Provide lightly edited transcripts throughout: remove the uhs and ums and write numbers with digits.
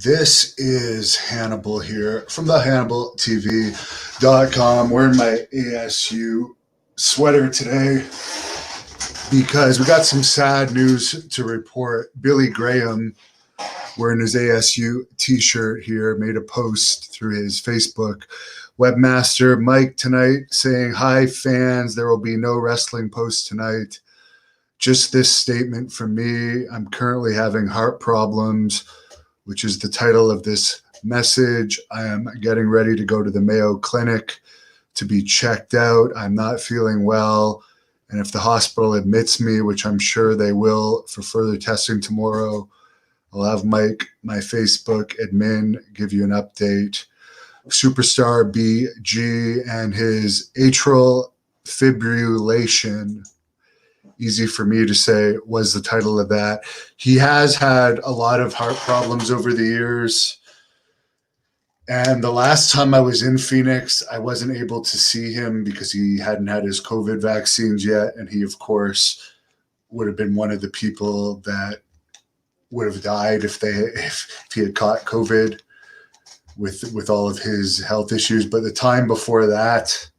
This is Hannibal here from the HannibalTV.com. Wearing my ASU sweater today because we got some sad news to report. Billy Graham, wearing his ASU t-shirt here, made a post through his Facebook. Webmaster Mike tonight saying, "Hi fans, there will be no wrestling post tonight. Just this statement from me. I'm currently having heart problems," which is the title of this message. I am getting ready to go to the Mayo Clinic to be checked out. I'm not feeling well. And if the hospital admits me, which I'm sure they will, for further testing tomorrow, I'll have Mike, my Facebook admin, give you an update. Superstar BG and his atrial fibrillation, easy for me to say, was the title of that. He has had a lot of heart problems over the years. And the last time I was in Phoenix, I wasn't able to see him because he hadn't had his COVID vaccines yet. And he, of course, would have been one of the people that would have died if he had caught COVID with all of his health issues. But the time before that,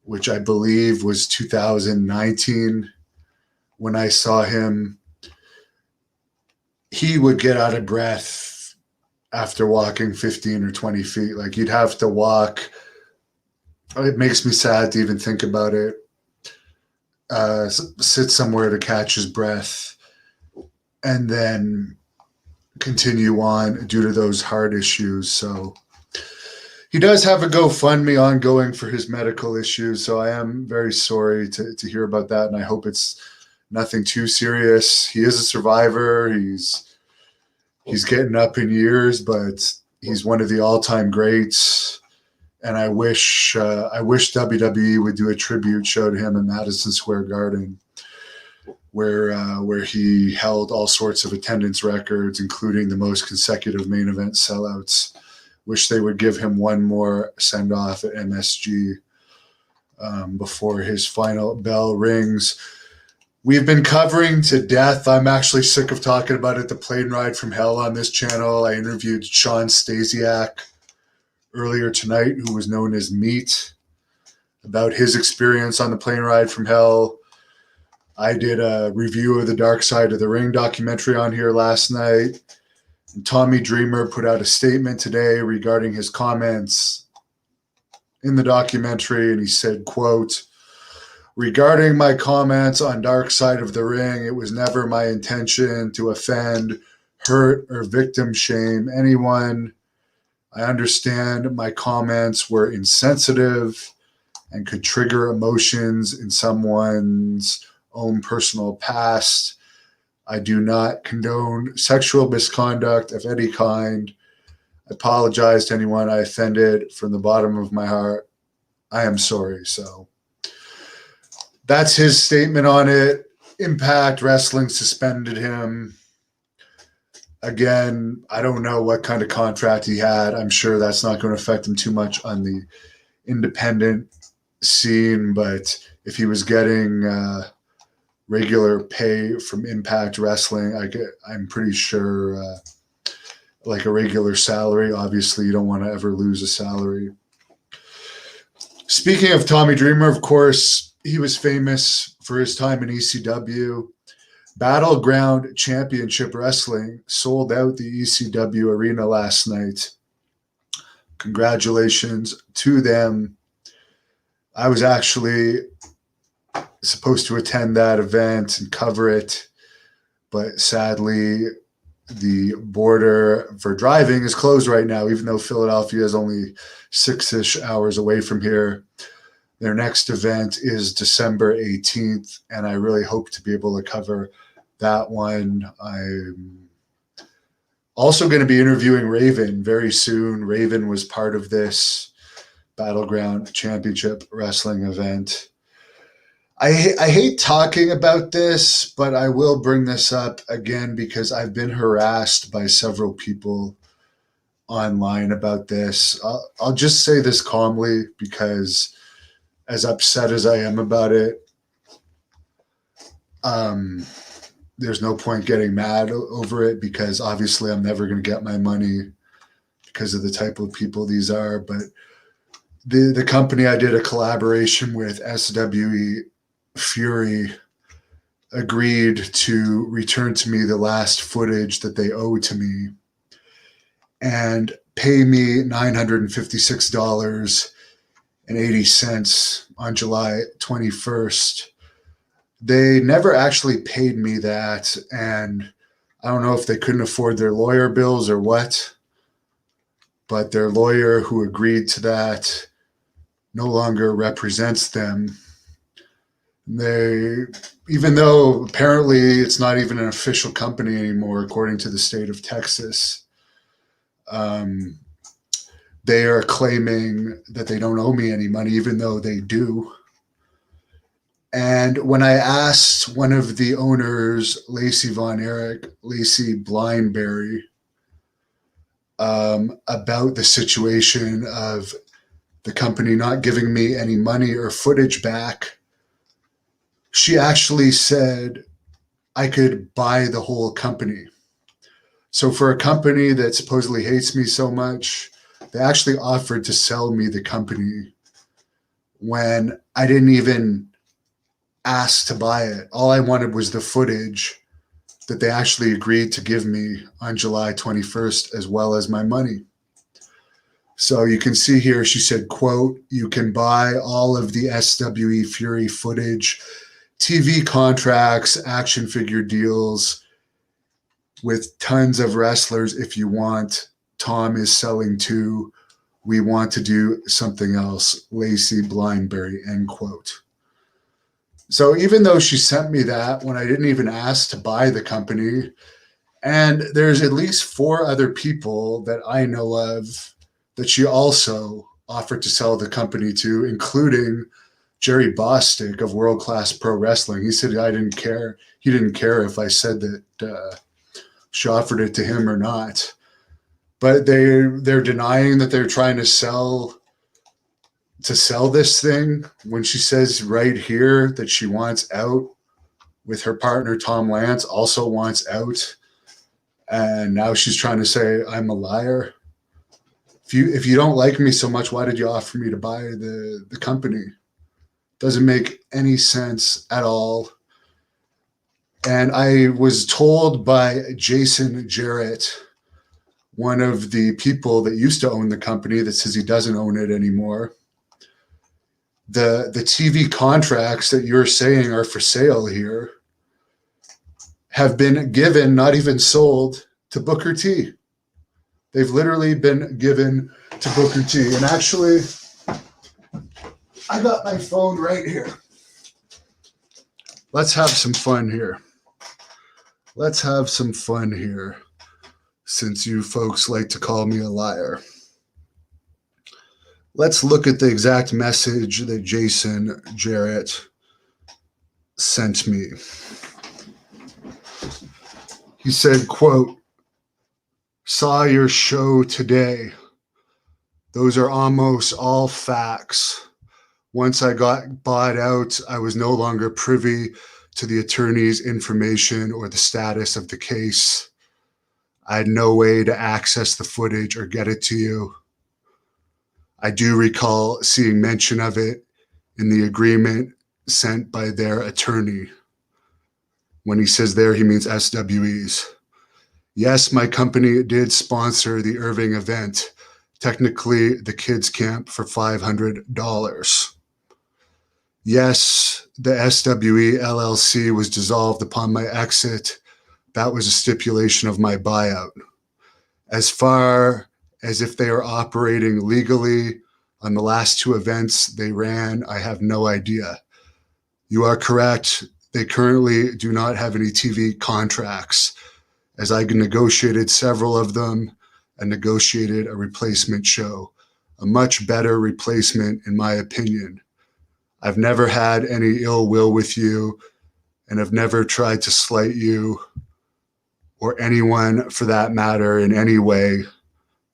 which I believe was 2019, when I saw him, he would get out of breath after walking 15 or 20 feet. Like, he'd have to walk. It makes me sad to even think about it. Sit somewhere to catch his breath and then continue on due to those heart issues. So he does have a GoFundMe ongoing for his medical issues, so I am very sorry to hear about that, and I hope it's nothing too serious. He is a survivor. He's getting up in years, but he's one of the all-time greats, and I wish WWE would do a tribute show to him in Madison Square Garden, where he held all sorts of attendance records, including the most consecutive main event sellouts. Wish they would give him one more send-off at MSG before his final bell rings. We've been covering to death. I'm actually sick of talking about it, the plane ride from hell on this channel. I interviewed Sean Stasiak earlier tonight, who was known as Meat, about his experience on the plane ride from hell. I did a review of the Dark Side of the Ring documentary on here last night. Tommy Dreamer put out a statement today regarding his comments in the documentary, and he said, quote, "Regarding my comments on Dark Side of the Ring, it was never my intention to offend, hurt, or victim shame anyone. I understand my comments were insensitive and could trigger emotions in someone's own personal past. I do not condone sexual misconduct of any kind. I apologize to anyone I offended from the bottom of my heart. I am sorry." So that's his statement on it. Impact Wrestling suspended him. Again, I don't know what kind of contract he had. I'm sure that's not going to affect him too much on the independent scene, but if he was getting regular pay from Impact Wrestling, I'm pretty sure like a regular salary. Obviously, you don't want to ever lose a salary. Speaking of Tommy Dreamer, of course, he was famous for his time in ECW. Battleground Championship Wrestling sold out the ECW arena last night. Congratulations to them. I was actually supposed to attend that event and cover it, but sadly the border for driving is closed right now, even though Philadelphia is only 6-ish hours away from here. Their next event is December 18th, and I really hope to be able to cover that one. I'm also going to be interviewing Raven very soon. Raven was part of this Battleground Championship Wrestling event. I hate talking about this, but I will bring this up again because I've been harassed by several people online about this. I'll just say this calmly because as upset as I am about it, there's no point getting mad over it because obviously I'm never going to get my money because of the type of people these are. But the company I did a collaboration with, WWE Fury, agreed to return to me the last footage that they owe to me and pay me $956.80 on July 21st. They never actually paid me that, and I don't know if they couldn't afford their lawyer bills or what, but their lawyer who agreed to that no longer represents them. Even though apparently it's not even an official company anymore, according to the state of Texas, they are claiming that they don't owe me any money, even though they do. And when I asked one of the owners, Lacey Von Erich, Lacey Blindberry, about the situation of the company not giving me any money or footage back, she actually said I could buy the whole company. So for a company that supposedly hates me so much, they actually offered to sell me the company when I didn't even ask to buy it. All I wanted was the footage that they actually agreed to give me on July 21st, as well as my money. So you can see here, she said, quote, "You can buy all of the SWE Fury footage, TV contracts, action figure deals with tons of wrestlers if you want. Tom is selling too. We want to do something else. Lacey Blindberry," end quote. So even though she sent me that when I didn't even ask to buy the company, and there's at least 4 other people that I know of that she also offered to sell the company to, including Jerry Bostic of World Class Pro Wrestling. He said I didn't care. He didn't care if I said that she offered it to him or not. But they're denying that they're trying to sell this thing when she says right here that she wants out, with her partner Tom Lance also wants out, and now she's trying to say I'm a liar. If you don't like me so much, why did you offer me to buy the company? Doesn't make any sense at all. And I was told by Jason Jarrett, one of the people that used to own the company, that says he doesn't own it anymore, the TV contracts that you're saying are for sale here have been given, not even sold, to Booker T. They've literally been given to Booker T. And actually, I got my phone right here. Let's have some fun here. Let's have some fun here, since you folks like to call me a liar. Let's look at the exact message that Jason Jarrett sent me. He said, quote, "Saw your show today. Those are almost all facts. Once I got bought out, I was no longer privy to the attorney's information or the status of the case. I had no way to access the footage or get it to you. I do recall seeing mention of it in the agreement sent by their attorney." When he says there, he means SWE's. "Yes, my company did sponsor the Irving event, technically the kids camp, for $500. Yes, the SWE LLC was dissolved upon my exit. That was a stipulation of my buyout. As far as if they are operating legally on the last 2 events they ran, I have no idea. You are correct. They currently do not have any TV contracts, as I negotiated several of them and negotiated a replacement show, a much better replacement in my opinion. I've never had any ill will with you and have never tried to slight you or anyone for that matter in any way.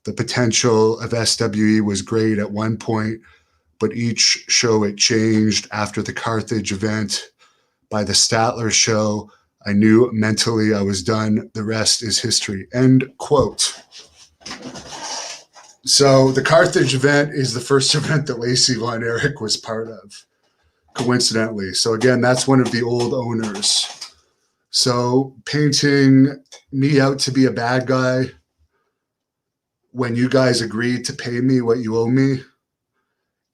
The potential of SWE was great at one point, but each show it changed. After the Carthage event, by the Statler show, I knew mentally I was done. The rest is history. End quote. So the Carthage event is the first event that Lacey Von Erich was part of, coincidentally. So again, that's one of the old owners. So painting me out to be a bad guy when you guys agreed to pay me what you owe me,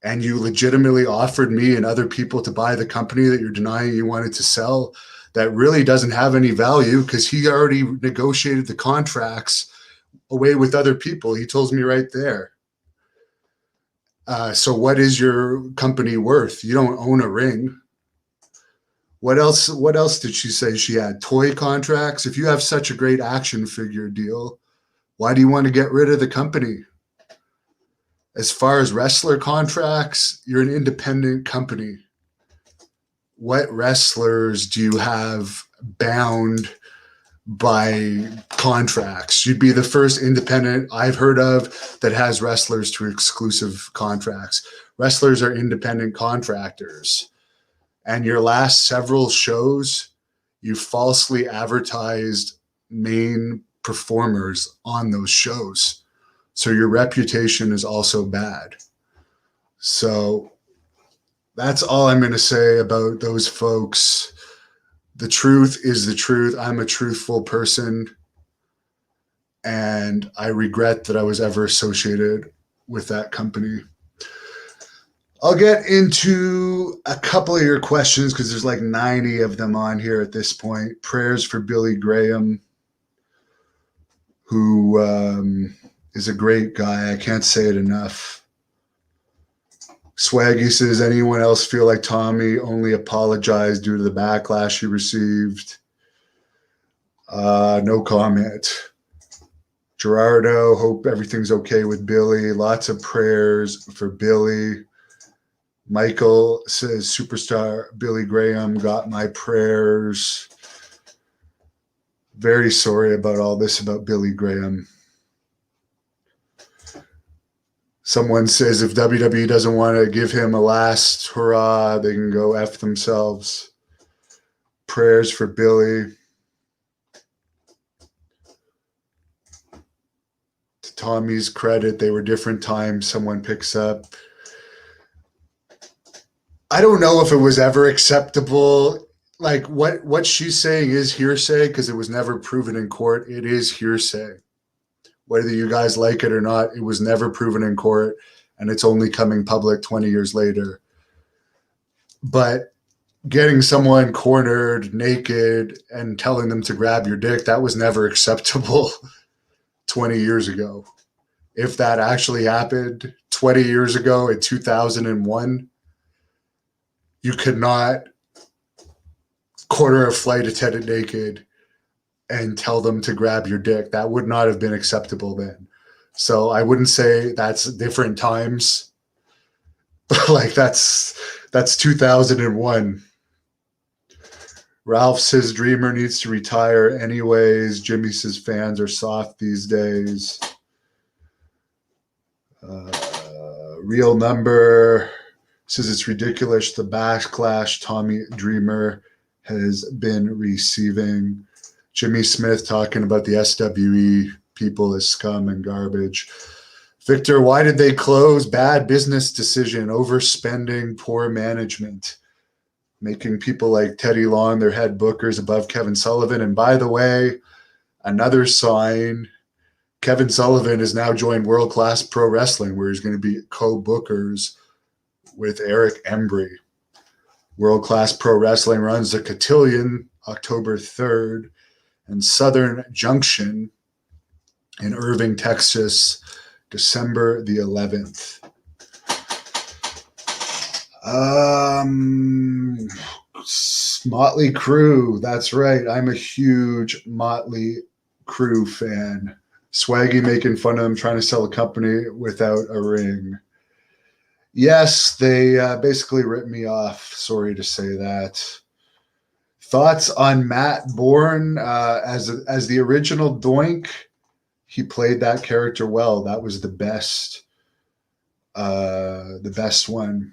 and you legitimately offered me and other people to buy the company that you're denying you wanted to sell, that really doesn't have any value because he already negotiated the contracts away with other people. He tells me right there. So what is your company worth? You don't own a ring. What else? What else did she say she had? Toy contracts? If you have such a great action figure deal, why do you want to get rid of the company? As far as wrestler contracts, you're an independent company. What wrestlers do you have bound by contracts? You'd be the first independent I've heard of that has wrestlers to exclusive contracts. Wrestlers are independent contractors. And your last several shows, you falsely advertised main performers on those shows. So your reputation is also bad. So that's all I'm going to say about those folks. The truth is the truth. I'm a truthful person, and I regret that I was ever associated with that company. I'll get into a couple of your questions because there's like 90 of them on here at this point. Prayers for Billy Graham, who is a great guy. I can't say it enough. Swaggy says, anyone else feel like Tommy only apologized due to the backlash he received? No comment. Gerardo, hope everything's okay with Billy. Lots of prayers for Billy. Michael says, superstar Billy Graham got my prayers. Very sorry about all this about Billy Graham. Someone says if WWE doesn't want to give him a last hurrah, they can go F themselves. Prayers for Billy. To Tommy's credit, they were different times. Someone picks up. I don't know if it was ever acceptable. Like what she's saying is hearsay because it was never proven in court. It is hearsay. Whether you guys like it or not, it was never proven in court, and it's only coming public 20 years later. But getting someone cornered naked and telling them to grab your dick, that was never acceptable 20 years ago. If that actually happened 20 years ago in 2001, you could not corner a flight attendant naked and tell them to grab your dick. That would not have been acceptable then. So I wouldn't say that's different times. Like that's 2001. Ralph says Dreamer needs to retire anyways. Jimmy says fans are soft these days. Real number says it's ridiculous the backlash Tommy Dreamer has been receiving. Jimmy Smith talking about the SWE people as scum and garbage. Victor, why did they close? Bad business decision, overspending, poor management, making people like Teddy Long their head bookers above Kevin Sullivan. And by the way, another sign, Kevin Sullivan has now joined World Class Pro Wrestling, where he's going to be co-bookers with Eric Embry. World Class Pro Wrestling runs the Cotillion October 3rd. And Southern Junction in Irving, Texas, December the 11th. Motley Crue. That's right. I'm a huge Motley Crue fan. Swaggy making fun of them trying to sell a company without a ring. Yes, they basically ripped me off. Sorry to say that. Thoughts on Matt Bourne as the original Doink? He played that character well. That was the best one.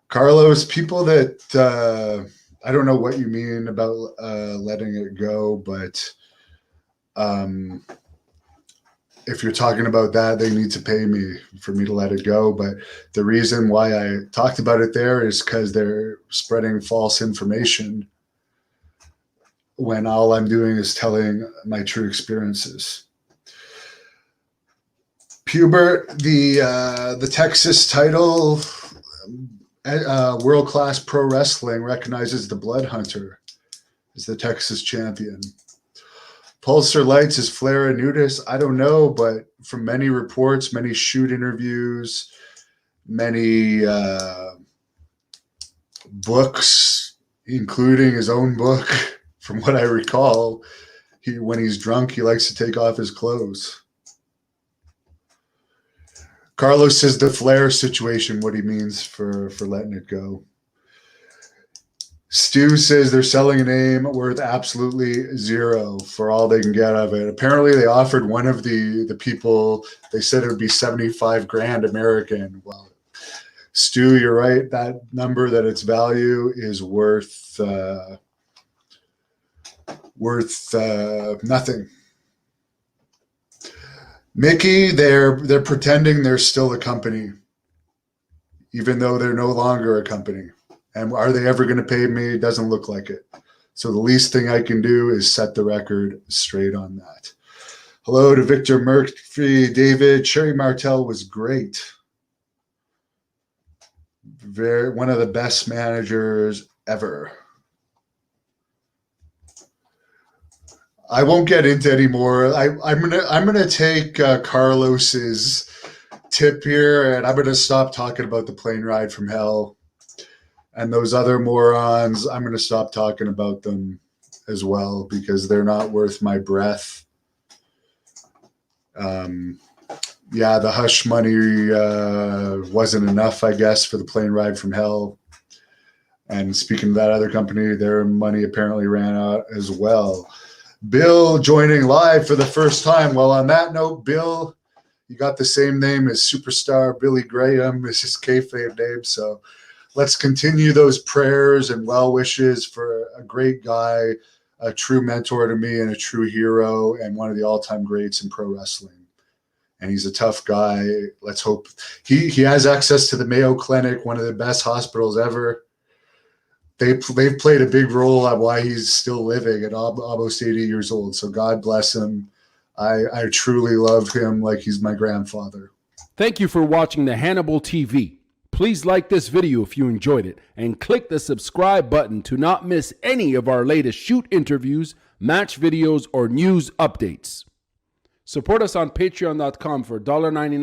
Carlos, people that I don't know what you mean about letting it go, but if you're talking about that, they need to pay me for me to let it go. But the reason why I talked about it there is because they're spreading false information when all I'm doing is telling my true experiences. Pubert, the Texas title, World Class Pro Wrestling recognizes the Blood Hunter as the Texas champion. Pulsar Lights is Flair a nudist? I don't know, but from many reports, many shoot interviews, many books, including his own book, from what I recall, when he's drunk, he likes to take off his clothes. Carlos says the Flair situation, what he means for letting it go. Stu says they're selling a name worth absolutely zero for all they can get out of it. Apparently, they offered one of the people, they said it would be 75 grand American. Well, Stu, you're right. That number, that its value is worth nothing. Mickey, they're pretending they're still a company, even though they're no longer a company. And are they ever going to pay me? It doesn't look like it. So the least thing I can do is set the record straight on that. Hello to Victor Murphy, David. Sherry Martel was great. One of the best managers ever. I won't get into any more. I'm gonna take Carlos's tip here, and I'm gonna stop talking about the plane ride from hell. And those other morons, I'm going to stop talking about them as well because they're not worth my breath. Yeah, the hush money wasn't enough, I guess, for the plane ride from hell. And speaking of that other company, their money apparently ran out as well. Bill joining live for the first time. Well, on that note, Bill, you got the same name as superstar Billy Graham. It's his kayfabe name, so let's continue those prayers and well wishes for a great guy, a true mentor to me and a true hero and one of the all-time greats in pro wrestling. And he's a tough guy. Let's hope he has access to the Mayo Clinic, one of the best hospitals ever. They've played a big role on why he's still living at almost 80 years old. So God bless him. I truly love him like he's my grandfather. Thank you for watching the Hannibal TV. Please like this video if you enjoyed it and click the subscribe button to not miss any of our latest shoot interviews, match videos, or news updates. Support us on patreon.com for $1.99